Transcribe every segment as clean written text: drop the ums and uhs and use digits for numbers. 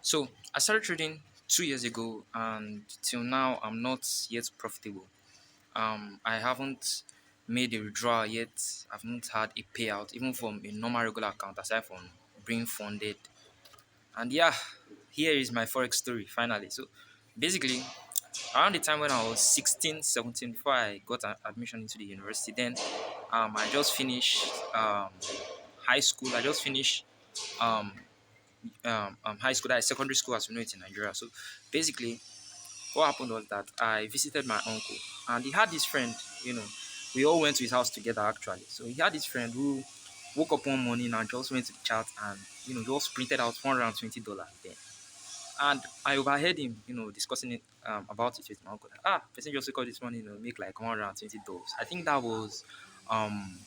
So I started trading 2 years ago, and till now I'm not yet profitable. I haven't made a withdrawal yet. I've not had a payout, even from a normal regular account, aside from being funded. And yeah, here is my forex story finally. So basically, around the time when I was 16, 17, before I got an admission into the university, then I just finished high school. I just finished um, high school, that is secondary school as we know it in Nigeria. So basically, what happened was that I visited my uncle, and he had this friend. You know, we all went to his house together actually. So he had this friend who woke up one morning and just went to the chat and just printed out $120 then. And I overheard him, discussing it about it with my uncle. Person just wake up this morning, make like $120. I think that was um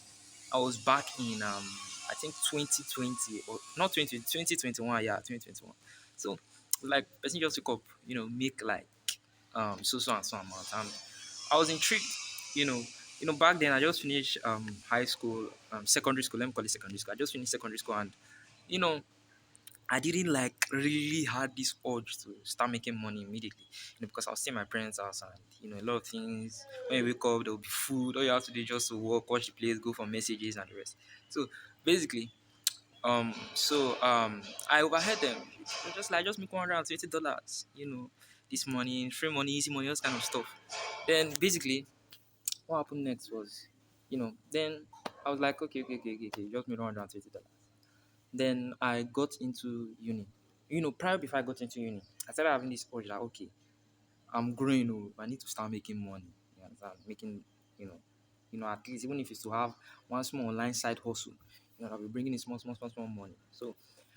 I was back in I think 2020 or not 2021, yeah, 2021. So like person just wake up, make like so and so amount. And I was intrigued, you know. Back then I just finished high school, secondary school, let me call it secondary school. I just finished secondary school, and you know, I didn't like really had this urge to start making money immediately, because I was staying at my parents' house, and a lot of things. When you wake up, there will be food. All you have to do is just to walk, watch the place, go for messages and the rest. So basically, I overheard them. They're just like, just make $120, this money, free money, easy money, all this kind of stuff. Then basically, what happened next was, then I was like, okay, just made $120. Then I got into uni. Prior before I got into uni, I started having this urge like, okay, I'm growing. I need to start making money. You understand? Making, you know, at least even if it's to have one small online side hustle, I'll be bringing in small money. So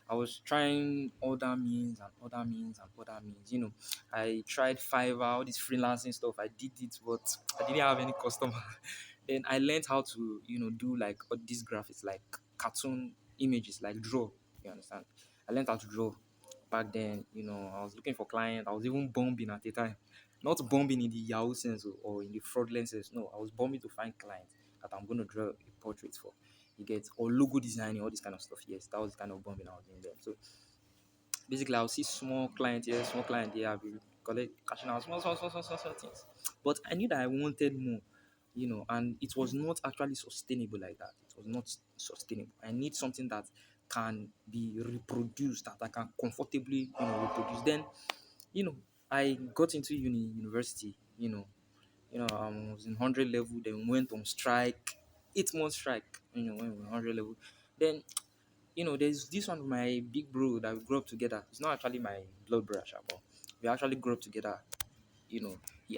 I was trying other means and other means and other means. I tried Fiverr, all this freelancing stuff. I did it, but I didn't have any customer. Then I learned how to, do like all these graphics, like cartoon images, like draw. You understand? I learned how to draw back then. I was looking for clients. I was even bombing at the time, not bombing in the Yahoo sense or in the fraudulent sense. No, I was bombing to find clients that I'm going to draw a portrait for. You get, or logo designing, all this kind of stuff. Yes, that was the kind of bombing I was doing then. So basically, I'll see small client here, small client there. I'll be collect cashing out small things. But I knew that I wanted more, and it was not actually sustainable like that. It was not sustainable. I need something that can be reproduced, that I can comfortably, reproduce. Then, you know, I got into university, I was in 100 level, then went on strike, 8 month strike, when we were 100 level. Then there's this one with my big bro that we grew up together. He's not actually my blood brother, but we actually grew up together.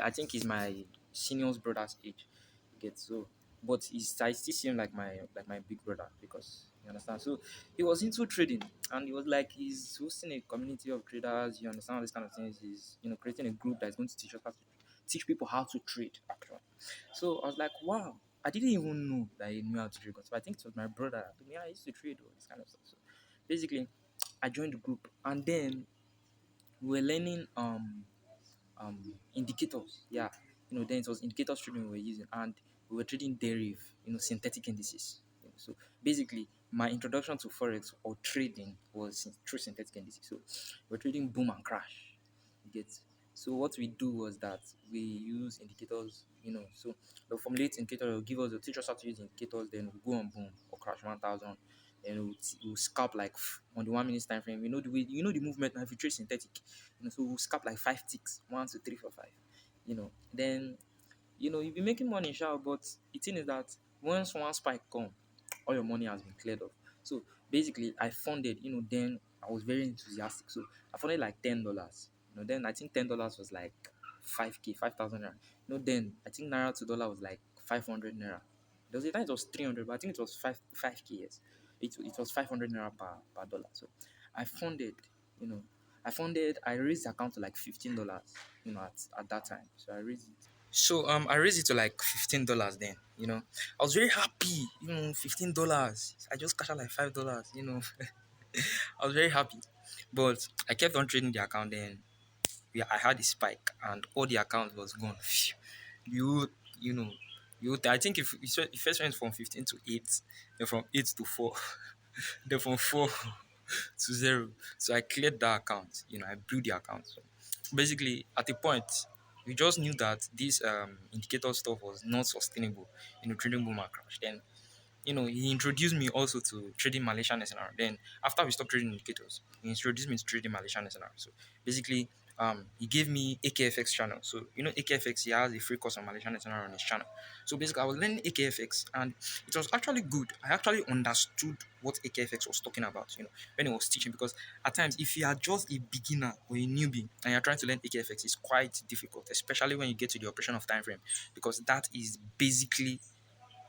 I think he's my senior's brother's age. You get so, but I still see him like my big brother, because you understand. So he was into trading, and he was like he's hosting a community of traders. You understand all these kind of things. He's creating a group that's going to teach us how to teach people how to trade. Actually, so I was like, wow. I didn't even know that he knew how to trade. So I think it was my brother that told me, I used to trade all this kind of stuff. So basically, I joined the group, and then we were learning indicators. Yeah, then it was indicators trading we were using, and we were trading derivative, synthetic indices. So basically, my introduction to forex or trading was through synthetic indices. So we're trading boom and crash. You get. So what we do was that we use indicators. So they'll formulate indicators, they'll teach us how to use indicators. Then we go on boom or crash 1,000. Then we'll scalp like on the 1 minute time frame. The way, the movement now if you trade synthetic. So we'll scalp like 5 ticks, 1 2 3 4 5. Then you'll be making money, sure, but the thing is that once one spike come, all your money has been cleared off. So basically, I funded. Then I was very enthusiastic. So I funded like $10. Then I think $10 was like 5K, 5,000 naira. Then I think naira to dollar was like 500 naira. There was a time it was 300, but I think it was 5K. Yes, it was 500 naira per dollar. So I funded. You know, I raised the account to like $15. At that time. So I raised it. So I raised it to like $15 then. I was very happy. $15. I just cashed out like $5. I was very happy. But I kept on trading the account. Then I had a spike and all the account was gone. Phew. You you know I think if it first went from 15 to 8, then from 8 to 4, then from 4 to zero. So I cleared that account. I blew the account. So basically, at a point, we just knew that this indicator stuff was not sustainable. Trading boom and crash. Then he introduced me also to trading Malaysian SNR. Then after we stopped trading indicators, he introduced me to trading Malaysian SNR. So basically, he gave me AKFX channel. So AKFX, he has a free course on Malaysian SNR on his channel. So basically, I was learning AKFX, and it was actually good. I actually understood what AKFX was talking about. When he was teaching, because at times, if you are just a beginner or a newbie and you're trying to learn AKFX, it's quite difficult, especially when you get to the operation of time frame, because that is basically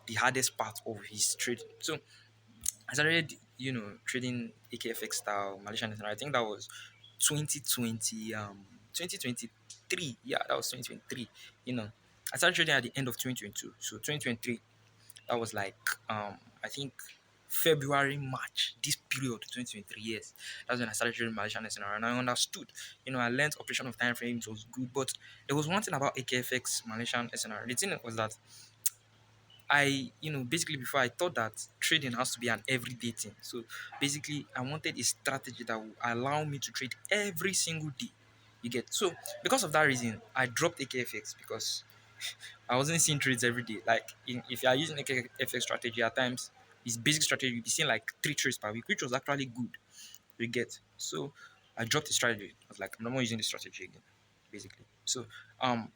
the hardest part of his trade. So I started, trading AKFX style Malaysian and I think that was 2020, 2023. Yeah, that was 2023. You know, I started trading at the end of 2022. So 2023, that was like I think February, March, this period, 2023 years. That's when I started trading Malaysian SNR and I understood. I learned operation of time frames was good, but there was one thing about AKFX Malaysian SNR. The thing was that basically before I thought that trading has to be an everyday thing. So basically, I wanted a strategy that would allow me to trade every single day. You get so because of that reason, I dropped AKFX because I wasn't seeing trades every day. Like if you are using AKFX strategy at times, it's basic strategy, you'll be seeing like 3 trades per week, which was actually good. You get so I dropped the strategy. I was like, I'm not using the strategy again, basically. So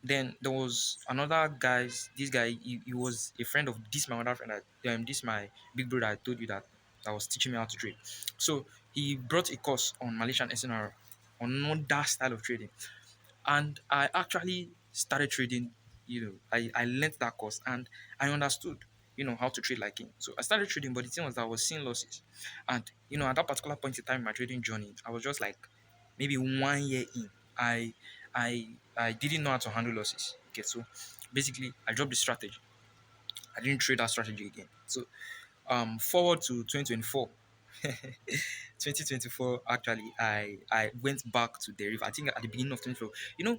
then there was another guys. This guy, he was a friend of this my other friend. This my big brother. I told you that was teaching me how to trade. So he brought a course on Malaysian SNR on another style of trading, and I actually started trading. I learned that course and I understood how to trade like him. So I started trading, but the thing was that I was seeing losses, and at that particular point in time in my trading journey, I was just like maybe 1 year in. I i didn't know how to handle losses. Okay, so basically I dropped the strategy. I didn't trade that strategy again. So forward to 2024. 2024, actually, I went back to derivative. I think at the beginning of 2024,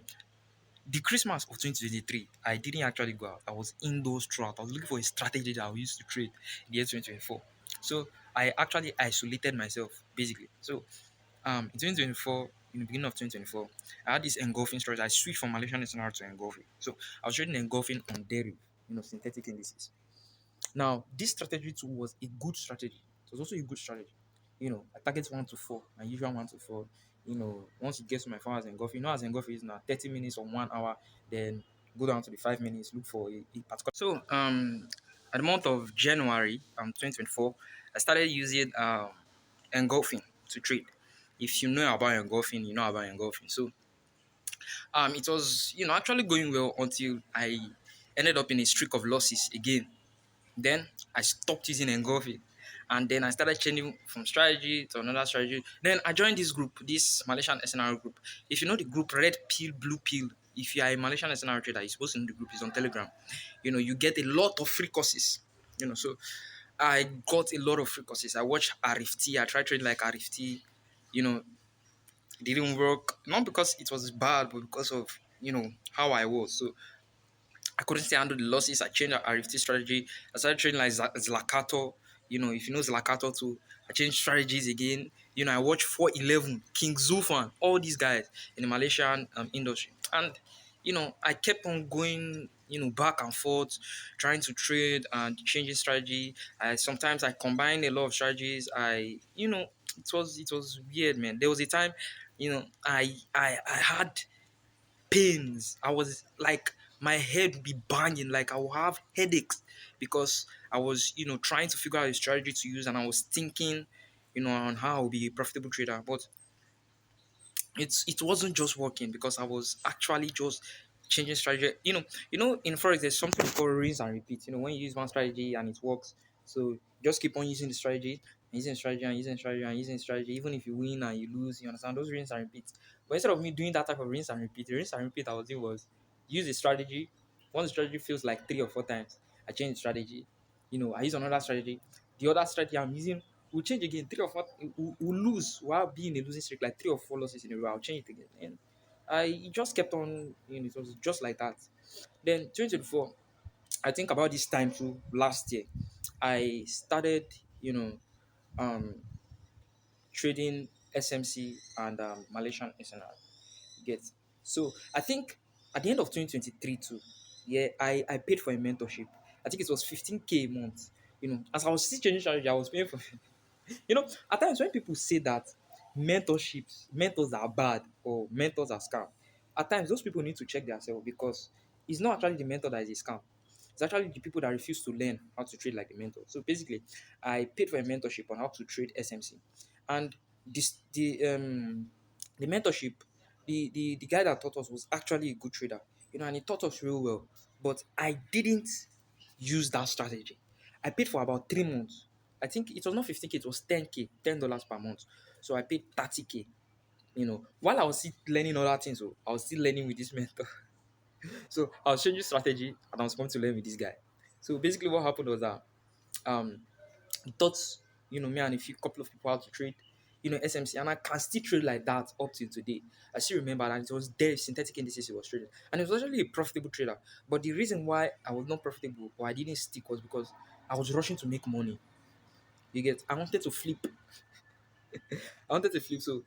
the Christmas of 2023, I didn't actually go out. I was indoors throughout. I was looking for a strategy that I used to trade in the year 2024. So I actually isolated myself, basically. So in 2024, in the beginning of 2024, I had this engulfing strategy. I switched from Malaysian SNR to engulfing. So I was trading engulfing on derivative, synthetic indices. Now, this strategy too was a good strategy. It was also a good strategy. I target 1 to 4, my usual 1 to 4. Once it gets to my 4 hours engulf, as engulf is now 30 minutes or 1 hour, then go down to the 5 minutes, look for a particular. So, at the month of January, 2024, I started using engulfing to trade. If you know about engulfing, you know about engulfing. So, it was actually going well until I ended up in a streak of losses again. Then I stopped using engulfing. And then I started changing from strategy to another strategy. Then I joined this group, this Malaysian SNR group. If you know the group, red pill, blue pill, if you are a Malaysian SNR trader, you're supposed to know the group is on Telegram. You get a lot of free courses. So I got a lot of free courses. I watched RFT. I tried trading like RFT. You know, it didn't work. Not because it was bad, but because of how I was. So I couldn't stay handle the losses. I changed our RFT strategy. I started trading like Zlakato. If you know Zlakato too, I changed strategies again. I watched 411, King Zulfan, all these guys in the Malaysian industry. And, I kept on going, back and forth, trying to trade and changing strategy. Sometimes I combined a lot of strategies. It was weird, man. There was a time, I had pains. I was like, my head would be banging, like I would have headaches because I was, trying to figure out a strategy to use and I was thinking, on how I'll be a profitable trader. But it wasn't just working because I was actually just changing strategy. In forex there's something called rinse and repeat. When you use one strategy and it works, so just keep on using the strategy and using strategy and using strategy and using strategy. Even if you win and you lose, you understand those rinse and repeat. But instead of me doing that type of rinse and repeat, the rinse and repeat I was doing was use a strategy. One strategy feels like 3 or 4 times. I change the strategy. I use another strategy. The other strategy I'm using will change again. 3 or 4, we'll lose while being a losing streak, like 3 or 4 losses in a row. I'll change it again. And it just kept on, it was just like that. Then 2024, I think about this time too, last year, I started, um, trading SMC and Malaysian SNR. Get. So I think at the end of 2023 too, yeah, I paid for a mentorship. I think it was 15K a month. As I was still changing strategy, I was paying for at times when people say that mentors are bad or mentors are scam, at times those people need to check themselves because it's not actually the mentor that is a scam. It's actually the people that refuse to learn how to trade like a mentor. So basically, I paid for a mentorship on how to trade SMC, and this the mentorship, the guy that taught us was actually a good trader, and he taught us real well. But I didn't use that strategy. I paid for about 3 months. I think it was not 15K, it was 10K, $10 per month. So I paid 30K. While I was still learning other things, so I was still learning with this mentor. So I was changing strategy and I was coming to learn with this guy. So basically, what happened was that um he taught me and a few couple of people how to trade SMC, and I can still trade like that up till today. I still remember that it was there synthetic indices he was trading, and it was actually a profitable trader. But the reason why I was not profitable or I didn't stick was because I was rushing to make money. You get? I wanted to flip. I wanted to flip. So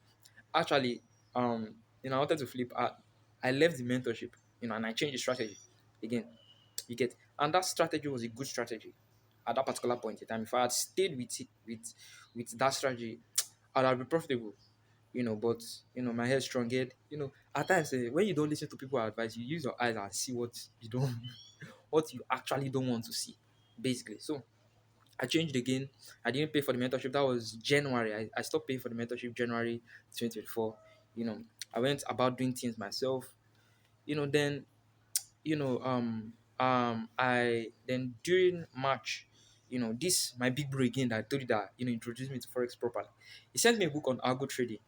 actually, I wanted to flip. I left the mentorship, and I changed the strategy again. You get? And that strategy was a good strategy at that particular point in time. If I had stayed with it, with that strategy, I'd have been profitable. But my head strong head. At times when you don't listen to people's advice, you use your eyes and see what you don't, what you actually don't want to see, basically. So I changed again. I didn't pay for the mentorship. That was January. I stopped paying for the mentorship January 2024. I went about doing things myself. Then I then during March, this my big bro again that I told you that introduced me to forex properly. He sent me a book on algo trading.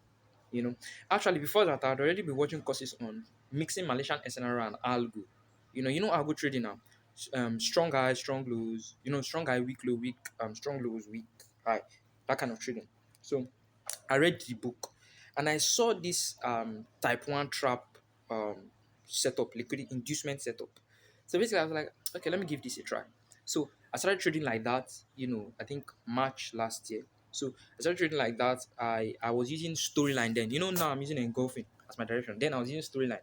You know, Actually before that I'd already been watching courses on mixing Malaysian SNR and algo. Algo trading now. Strong highs, strong lows. Strong high, weak low, strong lows, weak high. That kind of trading. So I read the book and I saw this type 1 trap um, setup, liquidity inducement setup. So basically, I was like, okay, let me give this a try. So I started trading like that, I think March last year. So I started trading like that. I was using storyline then. Now I'm using engulfing as my direction. Then I was using storyline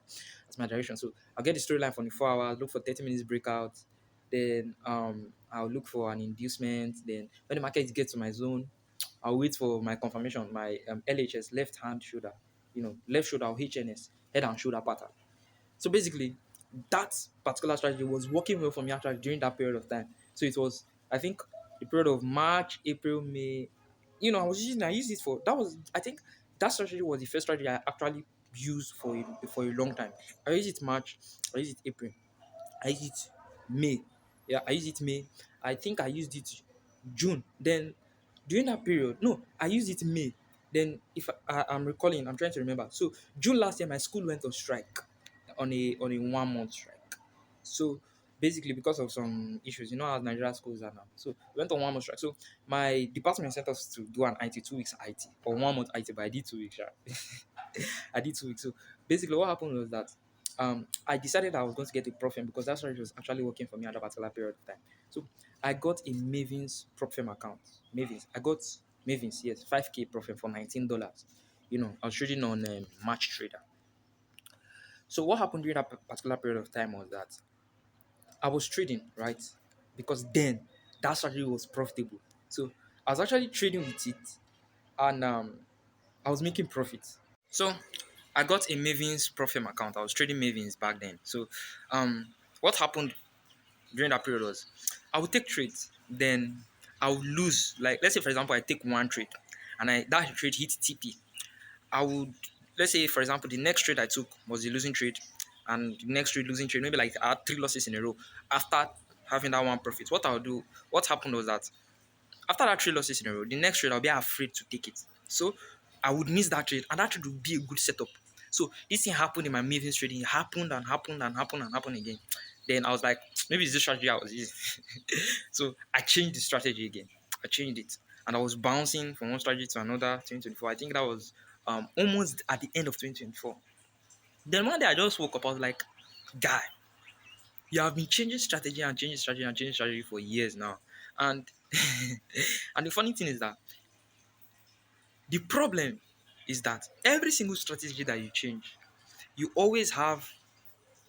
as my direction. So I'll get the storyline for the 4 hours, look for 30 minutes breakout. Then I'll look for an inducement. Then when the market gets to my zone, I'll wait for my confirmation, my LHS, left hand shoulder, left shoulder or HNS, head and shoulder pattern. So basically, that particular strategy was working well for me actually during that period of time. So it was, I think, the period of March, April, May. I used it for, that was, I think, that strategy was the first strategy I actually used for a long time. I used it March, I used it April, I used it May. Yeah, I used it May. I think I used it June. Then during that period, no, I used it May. Then if I'm recalling, I'm trying to remember. So June last year, my school went on strike, on a 1 month strike. So basically, because of some issues, how Nigeria schools are now. So we went on 1 month strike. So my department sent us to do an IT, 2 weeks IT or 1 month IT, but I did 2 weeks. Yeah. I did 2 weeks. So basically, what happened was that I decided I was going to get a prop firm because that strategy was actually working for me at that particular period of time. So I got a Mavens prop firm account. Mavens. I got Mavens, yes, 5K prop firm for $19. I was trading on March Trader. So what happened during that particular period of time was that I was trading, right? Because then that strategy was profitable. So I was actually trading with it and I was making profits. So I got a Mavens Profim account. I was trading Mavens back then. So what happened during that period was I would take trades, then I would lose. Like let's say for example I take one trade and that trade hit TP. I would, let's say for example the next trade I took was a losing trade, and the next trade losing trade, maybe like I had 3 losses in a row after having that one profit. What happened was that after that 3 losses in a row, the next trade I'll be afraid to take it. So I would miss that trade, and that trade would be a good setup. So this thing happened in my Mavens trading. It happened and happened and happened and happened again. Then I was like, maybe it's this strategy I was using. So I changed the strategy again. I changed it, and I was bouncing from one strategy to another. 2024. I think that was almost at the end of 2024. Then one day I just woke up. I was like, guy, you have been changing strategy and changing strategy and changing strategy for years now, and and the funny thing is that The problem is that every single strategy that you change, you always have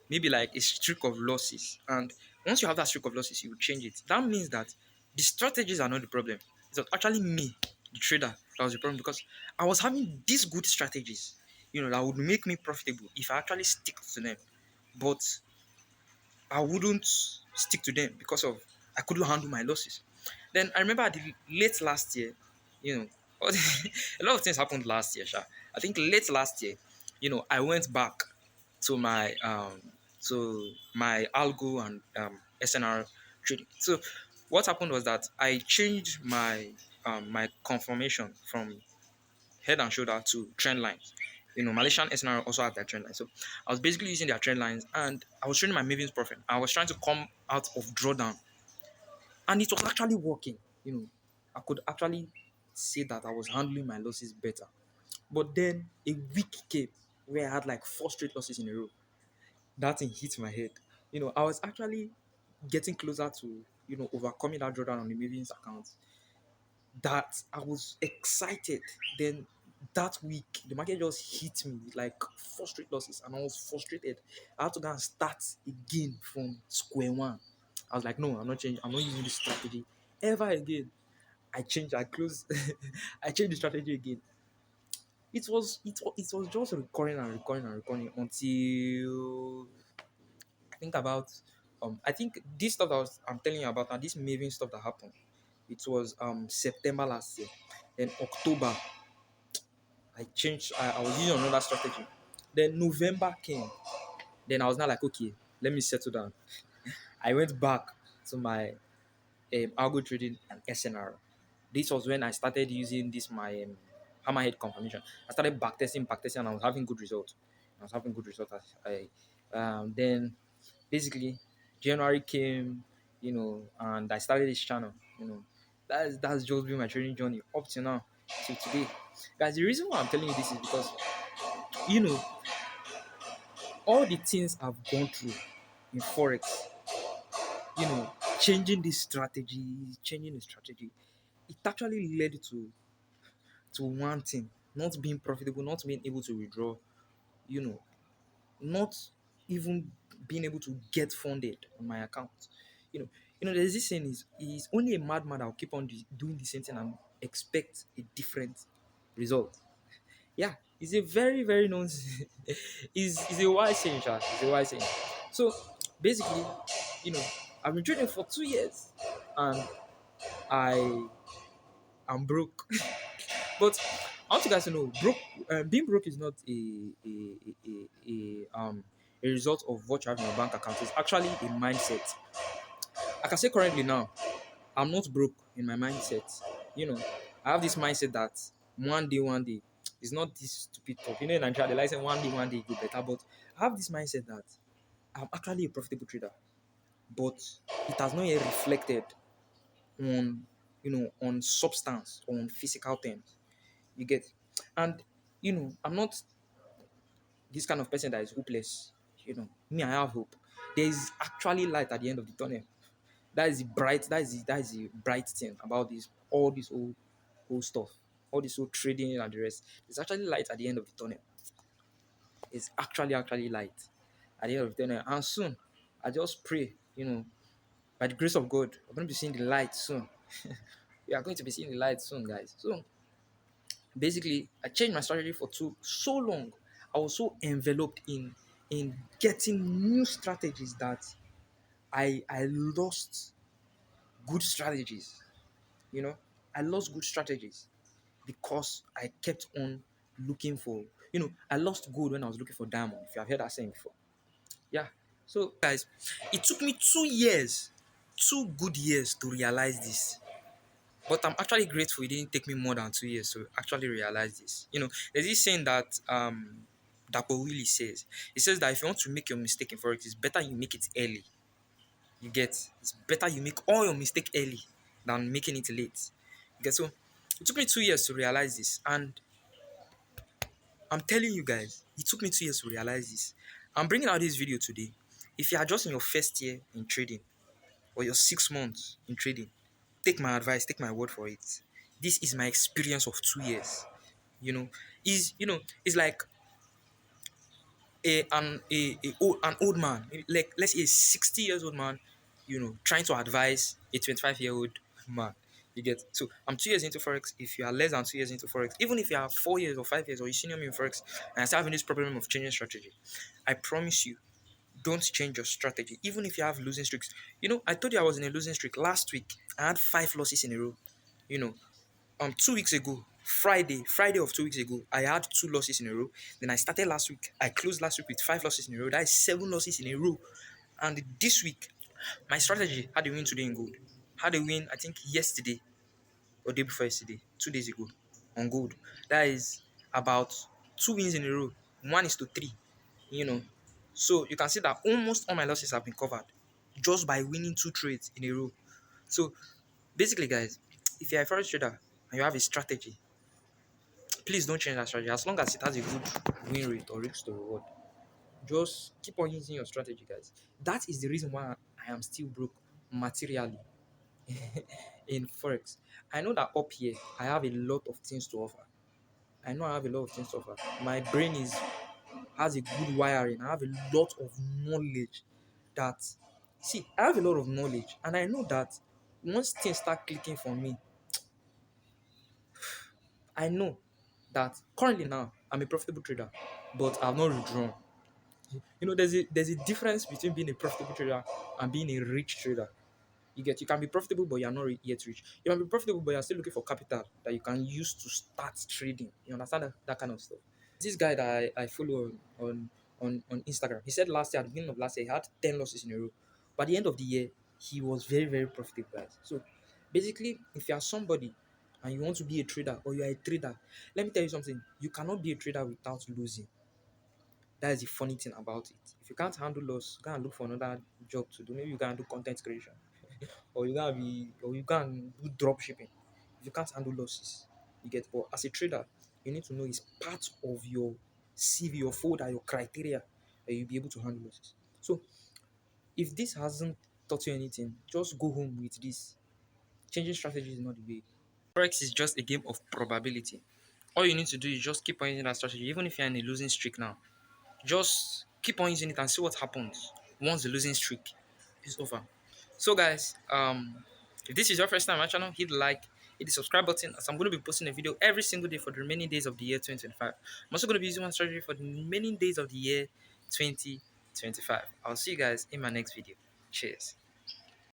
maybe like a streak of losses. And once you have that streak of losses, you will change it. That means that the strategies are not the problem. It's actually me, the trader, that was the problem because I was having these good strategies, that would make me profitable if I actually stick to them. But I wouldn't stick to them because of I couldn't handle my losses. Then I remember at the late last year, you know, a lot of things happened last year, Sha. I think late last year, I went back to my algo and SNR trading. So what happened was that I changed my conformation from head and shoulder to trend lines. Malaysian SNR also have their trend lines. So I was basically using their trend lines and I was trading my Maven's profit. I was trying to come out of drawdown. And it was actually working. I could actually say that I was handling my losses better. But then a week came where I had like 4 straight losses in a row. That thing hit my head. I was actually getting closer to, overcoming that drawdown on the Maven's account. That I was excited. Then that week, the market just hit me with like 4 straight losses, and I was frustrated. I had to go and start again from square one. I was like, no, I'm not changing. I'm not using this strategy ever again. I changed. I closed. I changed the strategy again. It was just recurring and recurring and recurring until I think this stuff that I'm telling you about, and this Maven stuff that happened. It was September last year. Then October, I changed. I was using another strategy. Then November came. Then I was not like, okay, let me settle down. I went back to my algo trading and SNR. This was when I started using this my hammerhead confirmation. I started backtesting, and I was having good results. Then basically January came, and I started this channel. That's just been my trading journey up to now, to today. Guys, the reason why I'm telling you this is because you know all the things I've gone through in forex, you know, changing the strategy, it actually led to one thing: not being profitable, not being able to withdraw, you know, not even being able to get funded on my account. You know, there's this saying is only a madman that will keep on doing the same thing and expect a different result. Yeah, it's a very, very known is a wise saying, Sha. It's a wise saying. So basically, you know, I've been trading for 2 years and I am broke. But I want you guys to know, being broke is not a result of what you have in your bank account. It's actually a mindset. I can say currently now, I'm not broke in my mindset. I have this mindset that one day, it's not this stupid talk. In Nigeria, they like saying one day, you go better. But I have this mindset that I'm actually a profitable trader, but it has not yet reflected on, on substance, on physical terms. You get, and I'm not this kind of person that is hopeless. Me, I have hope. There is actually light at the end of the tunnel. That is the bright. That is the bright thing about all this whole stuff, all this whole trading and the rest. There's actually light at the end of the tunnel. It's actually light at the end of the tunnel, and soon, I just pray, by the grace of God, we're going to be seeing the light soon. We are going to be seeing the light soon, guys. So basically, I changed my strategy for so long. I was so enveloped in getting new strategies that I lost good strategies. I lost good strategies because I kept on looking for. I lost gold when I was looking for diamond. If you have heard that saying before, yeah. So guys, it took me 2 years, 2 good years to realize this. But I'm actually grateful it didn't take me more than 2 years to actually realize this. There's this saying that Dapo Willie says. He says that if you want to make your mistake in forex, it's better you make it early. You get, it's better you make all your mistake early than making it late. You get, so it took me 2 years to realize this, and I'm telling you guys, it took me 2 years to realize this. I'm bringing out this video today. If you are just in your first year in trading or your 6 months in trading, take my advice, take my word for it. This is my experience of 2 years. You know, is like an old man, like let's say a 60 years old man, trying to advise a 25-year-old man. You get. So I'm 2 years into forex. If you are less than 2 years into forex, even if you are 4 years or 5 years, or you senior me in forex, and I start having this problem of changing strategy, I promise you, don't change your strategy, even if you have losing streaks. I told you I was in a losing streak last week. I had 5 losses in a row. You know, 2 weeks ago, Friday of 2 weeks ago, I had 2 losses in a row. Then I started last week. I closed last week with 5 losses in a row. That is 7 losses in a row. And this week, my strategy had a win today in gold. Had a win, I think, yesterday or day before yesterday, 2 days ago, on gold. That is about 2 wins in a row. 1-3. You know, so you can see that almost all my losses have been covered just by winning 2 trades in a row. So basically, guys, if you're a forex trader and you have a strategy, please don't change that strategy. As long as it has a good win rate or risk to reward, just keep on using your strategy, guys. That is the reason why I am still broke materially in forex. I know that up here I have a lot of things to offer. I know I have a lot of things to offer. My brain has a good wiring. I have a lot of knowledge that, see, I have a lot of knowledge, and I know that once things start clicking for me, I know that currently now I'm a profitable trader, but I've not withdrawn. There's a difference between being a profitable trader and being a rich trader. You can be profitable, but you're not yet rich. You can be profitable, but you're still looking for capital that you can use to start trading. You understand that kind of stuff. This guy that I follow on Instagram, he said last year, at the beginning of last year, he had 10 losses in a row. By the end of the year, he was very, very profitable, guys. So basically, if you are somebody and you want to be a trader, or you are a trader, let me tell you something. You cannot be a trader without losing. That is the funny thing about it. If you can't handle loss, go and look for another job to do. Maybe you can do content creation, or you can do drop shipping. If you can't handle losses, you get. But as a trader, you need to know it's part of your CV, your folder, your criteria that you'll be able to handle losses. So if this hasn't taught you anything, just go home with this. Changing strategy is not the way. Forex is just a game of probability. All you need to do is just keep on using that strategy, even if you're in a losing streak now. Just keep on using it and see what happens once the losing streak is over. So guys, if this is your first time on my channel, hit the like, hit the subscribe button, as I'm going to be posting a video every single day for the remaining days of the year 2025. I'm also going to be using one strategy for the remaining days of the year 2025. I'll see you guys in my next video. Cheers.